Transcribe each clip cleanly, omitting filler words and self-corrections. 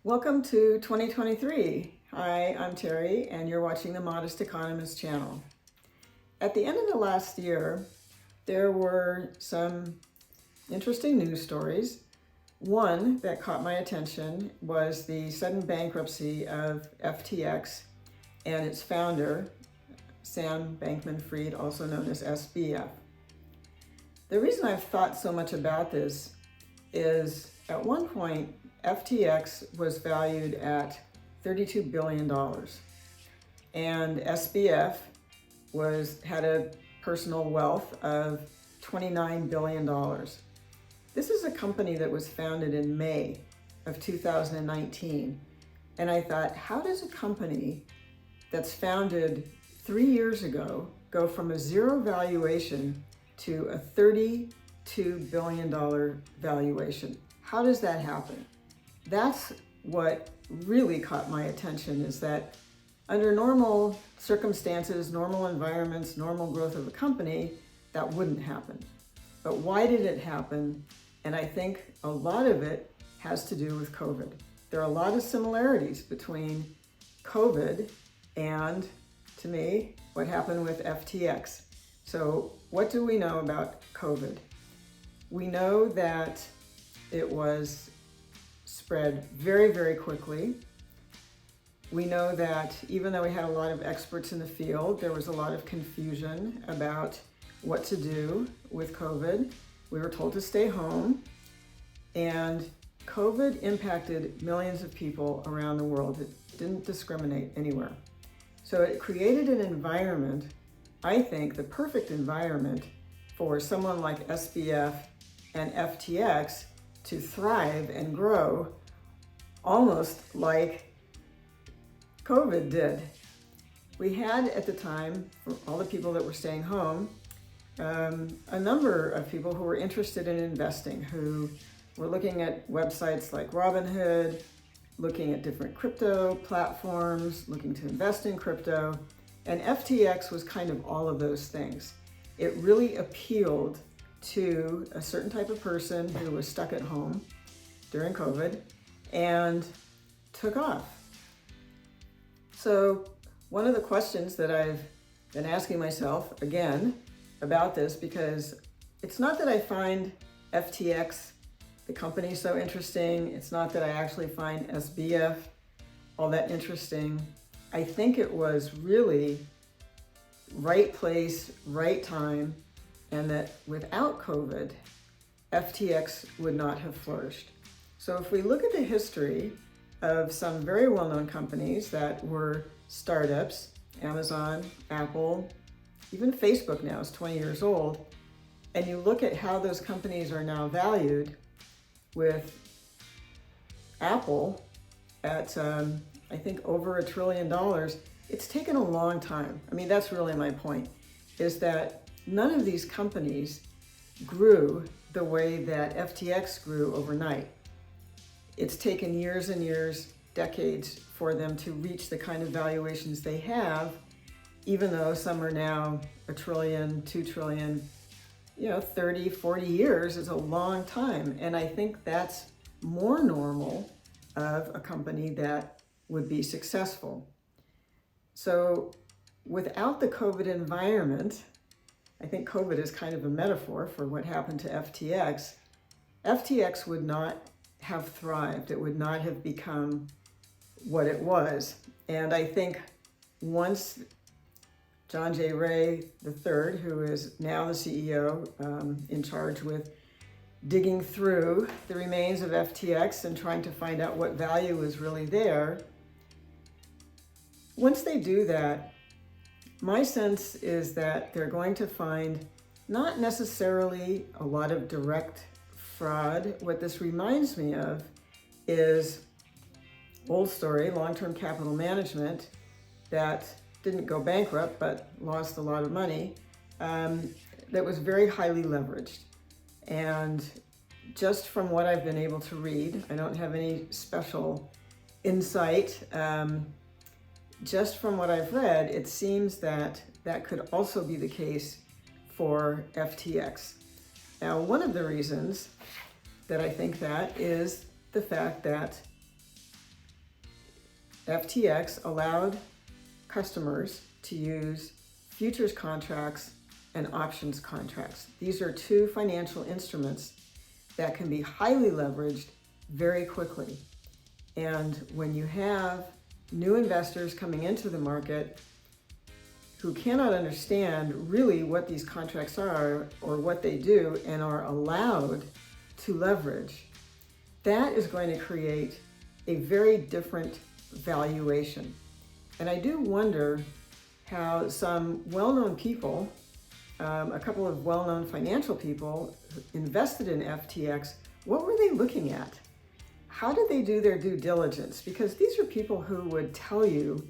Welcome to 2023. Hi, I'm Teri, and you're watching the Modest Economist channel. At the end of the last year, there were some interesting news stories. One that caught my attention was the sudden bankruptcy of FTX and its founder, Sam Bankman-Fried, also known as SBF. The reason I've thought so much about this is at one point, FTX was valued at $32 billion, and SBF had a personal wealth of $29 billion. This is a company that was founded in May of 2019, and I thought, how does a company that's founded 3 years ago go from a zero valuation to a $32 billion valuation? How does that happen? That's what really caught my attention, is that under normal circumstances, normal environments, normal growth of a company, that wouldn't happen. But why did it happen? And I think a lot of it has to do with COVID. There are a lot of similarities between COVID and, to me, what happened with FTX. So what do we know about COVID? We know that it was spread very, very quickly. We know that even though we had a lot of experts in the field, there was a lot of confusion about what to do with COVID. We were told to stay home, and COVID impacted millions of people around the world. It didn't discriminate anywhere. So it created an environment, I think, the perfect environment for someone like SBF and FTX to thrive and grow almost like COVID did. We had at the time, for all the people that were staying home, a number of people who were interested in investing, who were looking at websites like Robinhood, looking at different crypto platforms, looking to invest in crypto, and FTX was kind of all of those things. It really appealed to a certain type of person who was stuck at home during COVID and took off. So one of the questions that I've been asking myself again about this, because it's not that I find FTX, the company, so interesting. It's not that I actually find SBF all that interesting. I think it was really right place, right time, and that without COVID, FTX would not have flourished. So if we look at the history of some very well-known companies that were startups, Amazon, Apple, even Facebook now is 20 years old, and you look at how those companies are now valued, with Apple at, I think, over $1 trillion, it's taken a long time. I mean, that's really my point, is that none of these companies grew the way that FTX grew overnight. It's taken years and years, decades, for them to reach the kind of valuations they have, even though some are now $1 trillion, $2 trillion. 30, 40 years is a long time. And I think that's more normal of a company that would be successful. So without the COVID environment, I think COVID is kind of a metaphor for what happened to FTX. FTX would not have thrived. It would not have become what it was. And I think once John J. Ray III, who is now the CEO, in charge with digging through the remains of FTX and trying to find out what value is really there, once they do that, my sense is that they're going to find not necessarily a lot of direct fraud. What this reminds me of is old story, long-term capital management, that didn't go bankrupt but lost a lot of money, that was very highly leveraged. And just from what I've been able to read, I don't have any special insight, just from what I've read, it seems that that could also be the case for FTX. Now, one of the reasons that I think that is the fact that FTX allowed customers to use futures contracts and options contracts. These are two financial instruments that can be highly leveraged very quickly. And when you have new investors coming into the market who cannot understand really what these contracts are or what they do and are allowed to leverage, that is going to create a very different valuation. And I do wonder how some well-known people, a couple of well-known financial people invested in FTX, what were they looking at? How did they do their due diligence? Because these are people who would tell you,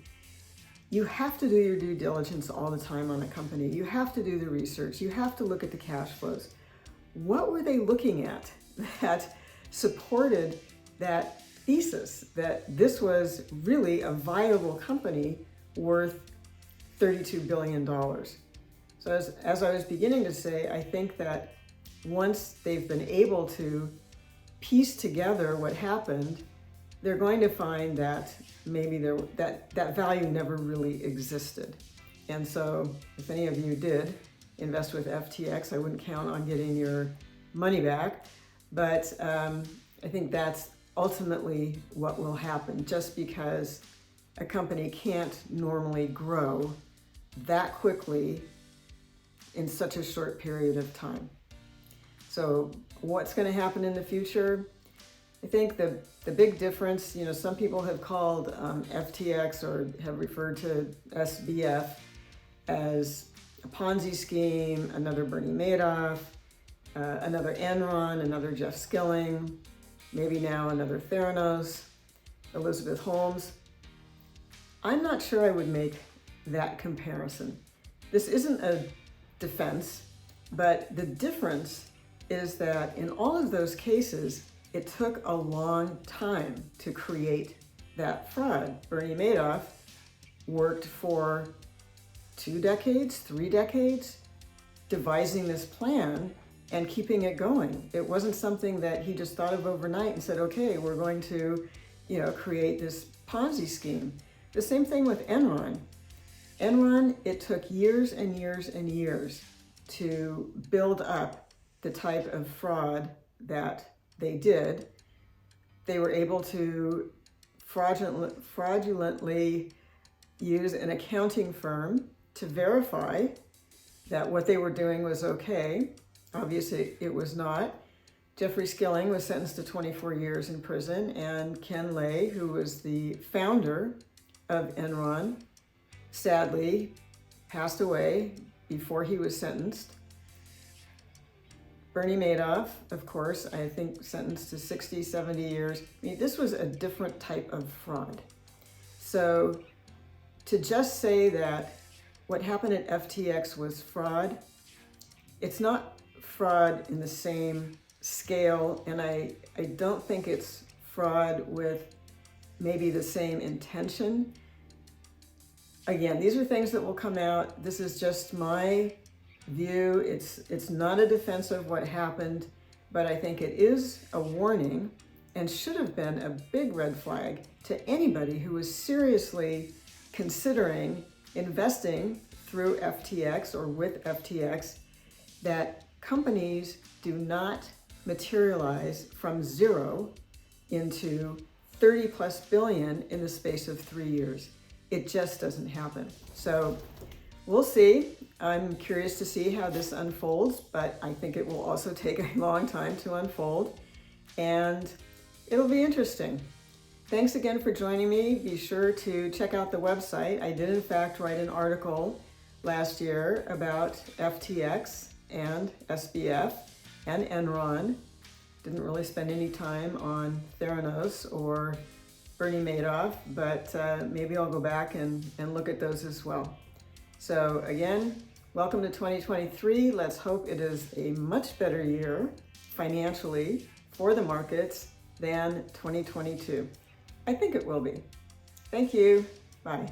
you have to do your due diligence all the time on a company. You have to do the research. You have to look at the cash flows. What were they looking at that supported that thesis that this was really a viable company worth $32 billion? So as I was beginning to say, I think that once they've been able to piece together what happened, they're going to find that maybe that value never really existed. And so if any of you did invest with FTX, I wouldn't count on getting your money back. But I think that's ultimately what will happen, just because a company can't normally grow that quickly in such a short period of time. So what's going to happen in the future? I think the big difference, some people have called FTX or have referred to SBF as a Ponzi scheme, another Bernie Madoff, another Enron, another Jeff Skilling, maybe now another Theranos, Elizabeth Holmes. I'm not sure I would make that comparison. This isn't a defense, but the difference is that in all of those cases, it took a long time to create that fraud. Bernie Madoff worked for 2 decades, 3 decades, devising this plan and keeping it going. It wasn't something that he just thought of overnight and said, okay, we're going to, create this Ponzi scheme. The same thing with Enron. Enron, it took years and years and years to build up the type of fraud that they did. They were able to fraudulently use an accounting firm to verify that what they were doing was okay. Obviously, it was not. Jeffrey Skilling was sentenced to 24 years in prison, and Ken Lay, who was the founder of Enron, sadly passed away before he was sentenced. Bernie Madoff, of course, I think sentenced to 60, 70 years. I mean, this was a different type of fraud. So to just say that what happened at FTX was fraud, it's not fraud in the same scale, and I don't think it's fraud with maybe the same intention. Again, these are things that will come out. This is just my view. It's not a defense of what happened, but I think it is a warning and should have been a big red flag to anybody who was seriously considering investing through FTX or with FTX, that companies do not materialize from zero into 30 plus billion in the space of 3 years. It just doesn't happen. So we'll see. I'm curious to see how this unfolds, but I think it will also take a long time to unfold, and it'll be interesting. Thanks again for joining me. Be sure to check out the website. I did in fact write an article last year about FTX and SBF and Enron. Didn't really spend any time on Theranos or Bernie Madoff, but maybe I'll go back and look at those as well. So again, welcome to 2023. Let's hope it is a much better year financially for the markets than 2022. I think it will be. Thank you. Bye.